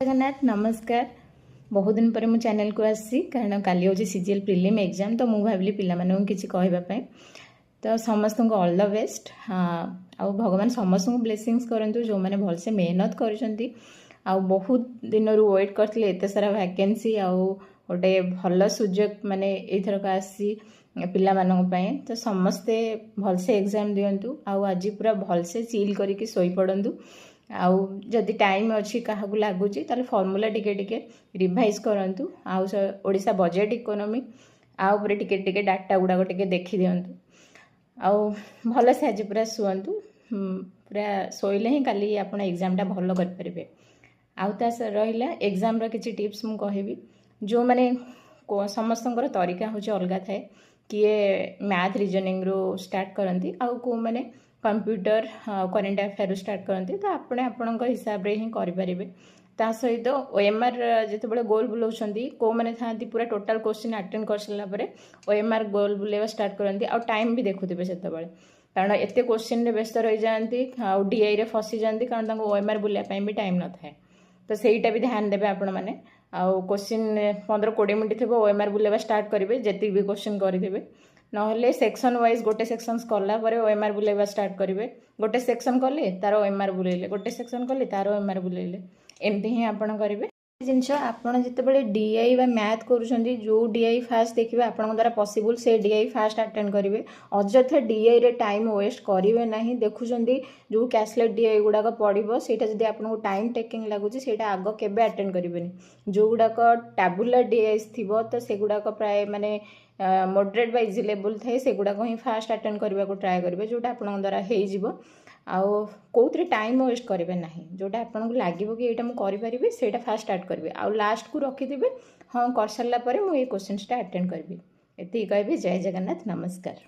जगन्नाथ नमस्कार। बहुत दिन पर मु चैनल को आसी कारण काली हूँ सीजीएल प्रिलिम एग्जाम तो मुझे भाविली पिला किसी कहवाई तो समस्त को ऑल द बेस्ट। आउ भगवान समस्त को ब्लेसिंग्स करंतु जो मैंने भलसे मेहनत करछंती आउ बहुत दिन वेट करते एत सारा वैकेंसी आउ गोटे भल सुजोग माने एथर का आसी पिला तो समस्ते भलसे एग्जाम दिंतु आउ आज पूरा भलसे चिल करके शोई पड़ंतु आउ जदि टाइम अच्छी क्या लगुच ताल फर्मूला टिके रिवाइज करूँ आउ ओडिशा बजेट इकोनॉमी आउ टिके डाटा गुड़ाक टिके देखी दिंतु आउ भल से आज पूरा शुअतु पूरा शोले ही काली आप एग्जाम भल करें। आउ रहा एग्जाम किसी टिप्स मुझे कहबी जो मैंने समस्त तरीका हूँ अलग थाए किए मैथ रीजनिंग रो स्टार्ट करती आउ को मैंने कंप्यूटर करेन्ट अफेयर स्टार्ट करते तो आपने आपण हिसाब से ही करें। ता सहित ओएमआर जिते गोल बुलाऊँ कौ मैंने था पूरा टोटाल क्वेश्चन अटेंड कर सारापर ओएमआर गोल बुलेवा स्टार्ट करती आउ टाइम भी देखुवे से कारण एत क्वेश्चन व्यस्त रही जाती आउ डीआई रे फसी जाती कारण ओएमआर बुलाया भी टाइम न थाए तो सहीटा भी ध्यान देवे आपण मैंने आउ क्वेश्चन 15-20 मिनट थे ओएमआर बुलेवा स्टार्ट करेंगे जी भी क्वेश्चन करेंगे नहले सेक्शन वाइज गोटे सेक्शन कला ओएमआर बुलेवा स्टार्ट करेंगे गोटे सेक्शन कले तार ओएमआर बुलेले गोटे सेक्शन कले तार ओएमआर बुलेले एमती ही आपड़ करेंगे जिनस आपड़ जिते डीआई बा मैथ करुँच जो डीआई फास्ट देखिए आपण द्वारा पॉसिबल से डीआई फास्ट अटेंड करेंगे अଯଥା डीआई रे टाइम वेस्ट करेंगे ना देखुं जो कैशलेट डीआई गुड़ाक पड़ो से आपको टाइम टेकिंग लगुच से आग केवे अटेंड करेंगे जो गुड़ाक टैबुलर डीआई थी तो से गुड़ाक प्राय माने मॉडरेट बा इजी लेवल थाए से गुड़ाक ही फास्ट अटेंड करने को ट्राए करेंगे जोटा आपन द्वारा हो आउ कौन टाइम वेस्ट करेंगे ना जोटा आपको लगे कि यहाँ मुझे से फास्ट स्टार्ट करेंगे आउ लास्ट को रखिथे हाँ कर सारापर मुझे क्वेश्चन अटेंड करी ये कहबी। जय जगन्नाथ नमस्कार।